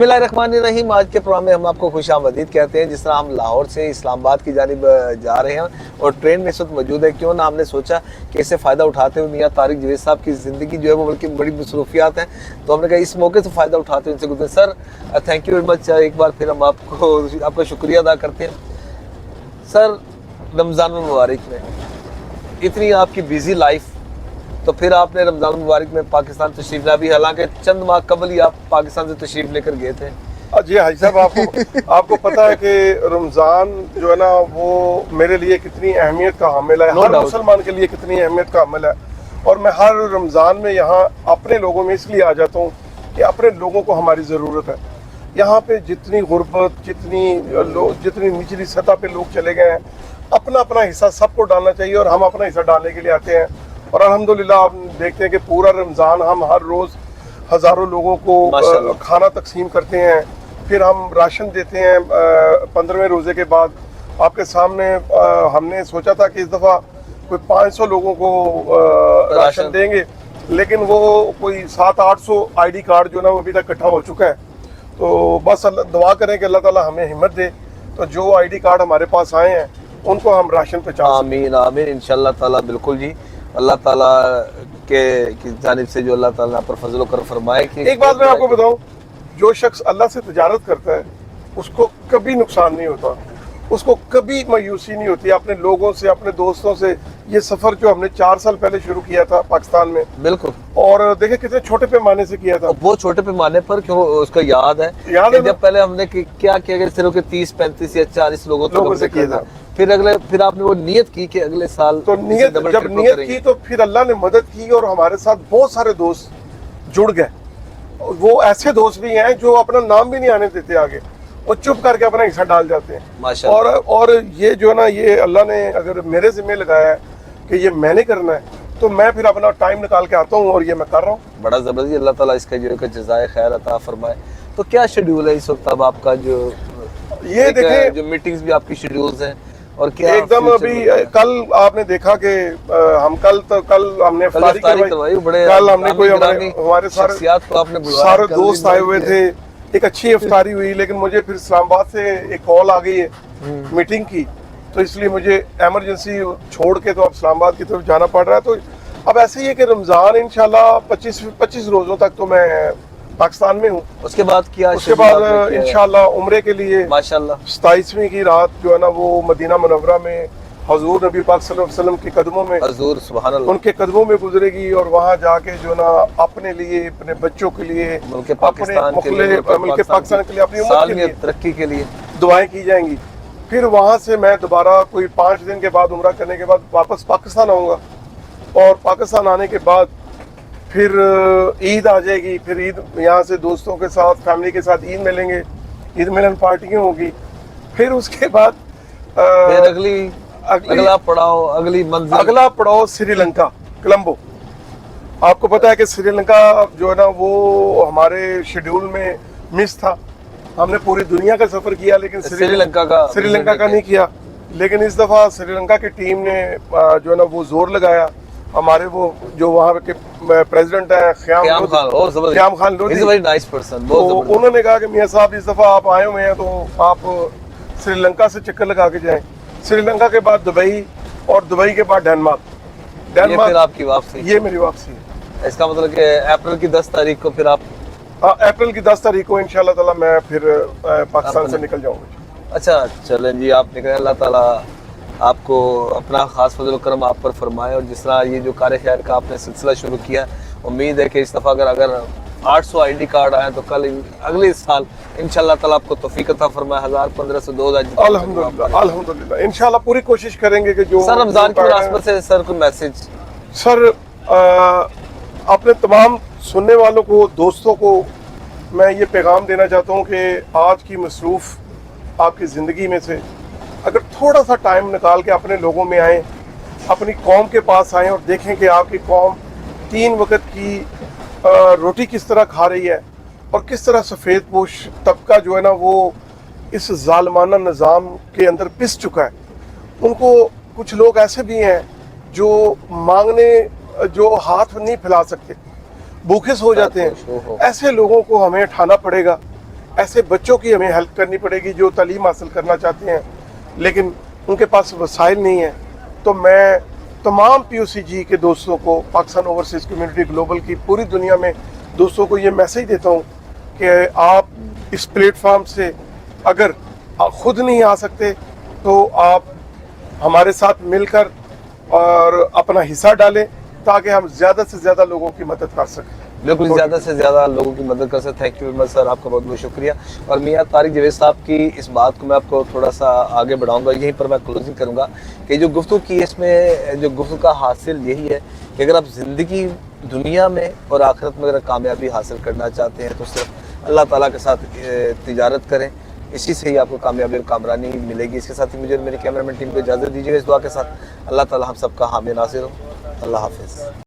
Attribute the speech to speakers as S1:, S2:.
S1: बिस्मिल्लाहिर्रहमानिर्रहीम। आज के प्रोग्राम में हम आपको खुश आमदीद कहते हैं। जिस तरह हम लाहौर से इस्लामाबाद की जानिब जा रहे हैं और ट्रेन में इस वक्त मौजूद है, क्यों ना हमने सोचा कि इससे फ़ायदा उठाते हुए मियाँ तारिक जवेद साहब की ज़िंदगी जो है वो बल्कि बड़ी मसरूफियात हैं, तो हमने कहा इस मौके से फ़ायदा उठाते हुए इनसे गुजरे। Sir thank you very much, एक बार फिर हम आपका शुक्रिया अदा करते हैं। सर रमज़ान मुबारक में इतनी आपकी बिज़ी लाइफ, तो फिर आपने रमज़ान मुबारक में पाकिस्तान तशरीफ लाया भी, हालांकि चंद माह कबल ही आप पाकिस्तान से तशरीफ लेकर गए थे।
S2: जी हाजी साहब, आपको पता है कि रमज़ान जो है ना वो मेरे लिए कितनी अहमियत का हामिल है, हर मुसलमान के लिए कितनी अहमियत का हामिल है। और मैं हर रमज़ान में यहाँ अपने लोगों में इसलिए आ जाता हूँ कि अपने लोगों को हमारी ज़रूरत है। यहाँ पे जितनी गुर्बत, जितनी निचली सतह पे लोग चले गए हैं, अपना अपना हिस्सा सबको डालना चाहिए और हम अपना हिस्सा डालने के लिए आते हैं। और अल्हम्दुलिल्लाह आप देखते हैं कि पूरा रमज़ान हम हर रोज़ हज़ारों लोगों को खाना तकसीम करते हैं, फिर हम राशन देते हैं 15वें रोज़े के बाद। आपके सामने हमने सोचा था कि इस दफ़ा कोई 500 लोगों को राशन देंगे, लेकिन वो कोई 700-800 ID कार्ड जो ना वो अभी तक इकट्ठा हो चुका है। तो बस दुआ करें कि अल्लाह ताला हमें हिम्मत दे, तो जो ID कार्ड हमारे पास आए हैं उनको हम राशन पहुंचा।
S1: आमीन आमीन इंशाअल्लाह ताला, बिल्कुल जी। अल्लाह ताला के की जानिब से जो अल्लाह ताला पर फजल करम फरमाए। कि
S2: एक बात मैं आपको बताऊं, जो शख्स अल्लाह से तिजारत करता है उसको कभी नुकसान नहीं होता, उसको कभी मायूसी नहीं होती। अपने लोगों से, अपने दोस्तों से ये सफर जो हमने 4 साल पहले शुरू किया था पाकिस्तान में,
S1: बिल्कुल,
S2: और देखे कितने छोटे पैमाने से किया था।
S1: वो छोटे पैमाने पर क्यों उसका याद है जब पहले हमने क्या किया, सिर्फ 30-35 या 40 लोगों से किया था। फिर आपने वो नियत की कि अगले साल,
S2: तो जब नियत की तो फिर अल्लाह ने मदद की और हमारे साथ बहुत सारे दोस्त जुड़ गए। वो ऐसे दोस्त भी हैं जो अपना नाम भी नहीं आने देते आगे, वो चुप करके अपना हिस्सा डाल जाते हैं। माशाअल्लाह। और ये जो ना, ये अल्लाह ने अगर मेरे जिम्मे लगाया है कि ये मैंने करना है, तो मैं फिर अपना टाइम निकाल के आता हूँ और ये मैं कर रहा हूँ।
S1: बड़ा ज़बरदस्त, अल्लाह ताला इसका जो जज़ाए खैर अता फरमाए। तो क्या शेड्यूल है इस वक्त अब आपका, जो
S2: ये देखें
S1: जो मीटिंग्स भी आपकी शेड्यूल्स हैं, और क्या
S2: एकदम अभी कल आपने देखा कि हम कल हमने इफ्तारी करवाई, कल हमने कोई हमारे सारे दोस्त आए हुए थे, एक अच्छी इफ्तारी हुई। लेकिन मुझे फिर इस्लामाबाद से एक कॉल आ गई है मीटिंग की, तो इसलिए मुझे इमरजेंसी छोड़ के तो अब इस्लामाबाद की तरफ जाना पड़ रहा है। तो अब ऐसे ही है कि रमज़ान इंशाल्लाह 25 रोज़ों तक तो मैं पाकिस्तान में हूँ।
S1: उसके बाद
S2: इंशाल्लाह उम्रे के लिए माशाल्लाह 27वीं की रात जो है ना वो मदीना मुनव्वरा में हजूर नबी पाक सल्लल्लाहु अलैहि वसल्लम के कदमों में, हजूर सुभान अल्लाह, उनके कदमों में गुजरेगी। और वहाँ जाके जो ना अपने लिए, अपने बच्चों के लिए, मुल्क पाकिस्तान के लिए, अपनी उम्मत के लिए, तरक्की के लिए दुआएं की जाएंगी। फिर वहाँ से मैं दोबारा कोई 5 दिन के बाद उम्रा करने के बाद वापस पाकिस्तान आऊँगा, और पाकिस्तान आने के बाद फिर ईद आ जाएगी। फिर ईद यहाँ से दोस्तों के साथ, फैमिली के साथ ईद मिलेंगे, ईद मिलन पार्टियाँ होगी। फिर उसके बाद फिर अगला पड़ाव श्रीलंका, कोलंबो। आपको पता है कि श्रीलंका जो है ना वो हमारे शेड्यूल में मिस था। हमने पूरी दुनिया का सफर किया, लेकिन श्रीलंका का नहीं किया। लेकिन इस दफा श्रीलंका की टीम ने जो है ना वो जोर लगाया। हमारे वो जो वहाँ के प्रेसिडेंट है ख्याम खान लोधी, तो उन्होंने कहा कि मियाँ साहब इस दफा आप आए हुए हैं तो आप श्रीलंका से चक्कर लगा के जाएं। श्रीलंका के बाद दुबई, और दुबई के बाद डेनमार्क।
S1: फिर आपकी वापसी,
S2: ये मेरी वापसी है।
S1: इसका मतलब कि अप्रैल की 10 तारीख को फिर आप,
S2: अप्रैल की 10 तारीख को इंशाल्लाह ताला मैं फिर पाकिस्तान से निकल जाऊंगा।
S1: अच्छा चलें जी, आप निकले, अल्लाह ताला आपको अपना खास फजल करम आप पर फरमाए। और जिस तरह ये जो कार खैर का आपने सिलसिला शुरू किया, उम्मीद है कि इस दफ़ा अगर 800 ID कार्ड आए तो कल अगले साल इंशाल्लाह ताला आपको तौफीक अता फरमाए 1000, 1500, 2000।
S2: अल्हम्दुलिल्लाह इंशाल्लाह पूरी कोशिश करेंगे कि जो
S1: सर रमज़ान की मुनासबत से सर कोई मैसेज।
S2: सर अपने तमाम सुनने वालों को, दोस्तों को मैं ये पैगाम देना चाहता हूँ कि आज की मसरूफ़ आपकी ज़िंदगी में से अगर थोड़ा सा टाइम निकाल के अपने लोगों में आएँ, अपनी कौम के पास आएँ और देखें कि आपकी कौम 3 वक्त की रोटी किस तरह खा रही है, और किस तरह सफ़ेद पोश तबका जो है ना वो इस जालिमाना निज़ाम के अंदर पिस चुका है। उनको कुछ लोग ऐसे भी हैं जो मांगने, जो हाथ नहीं फैला सकते, भूखे सो जाते हैं। ऐसे लोगों को हमें उठाना पड़ेगा। ایسے بچوں کی ہمیں ہیلپ کرنی پڑے گی جو تعلیم حاصل کرنا چاہتے ہیں لیکن ان کے پاس وسائل نہیں ہیں. تو میں تمام پی او سی جی کے دوستوں کو، پاکستان اوورسیز کمیونٹی گلوبل کی پوری دنیا میں دوستوں کو یہ میسج دیتا ہوں کہ آپ اس پلیٹ فارم سے اگر خود نہیں آ سکتے تو آپ ہمارے ساتھ مل کر اور اپنا حصہ ڈالیں تاکہ ہم زیادہ سے زیادہ لوگوں کی مدد کر سکیں.
S1: بالکل زیادہ سے زیادہ لوگوں کی مدد کر سکتے. تھینک یو ویری مچ سر، آپ کا بہت بہت شکریہ. اور میاں طارق جاوید صاحب کی اس بات کو میں آپ کو تھوڑا سا آگے بڑھاؤں گا، یہیں پر میں کلوزنگ کروں گا کہ جو گفتگو کی اس میں جو گفتگو کا حاصل یہی ہے کہ اگر آپ زندگی دنیا میں اور آخرت میں اگر کامیابی حاصل کرنا چاہتے ہیں تو صرف اللہ تعالیٰ کے ساتھ تجارت کریں، اسی سے ہی آپ کو کامیابی اور کامرانی ملے گی. اس کے ساتھ ہی مجھے میری کیمرہ مین ٹیم کو اجازت دیجیے گا اس دعا کے ساتھ. اللہ تعالیٰ ہم سب کا حامی ناصر ہو. اللہ حافظ.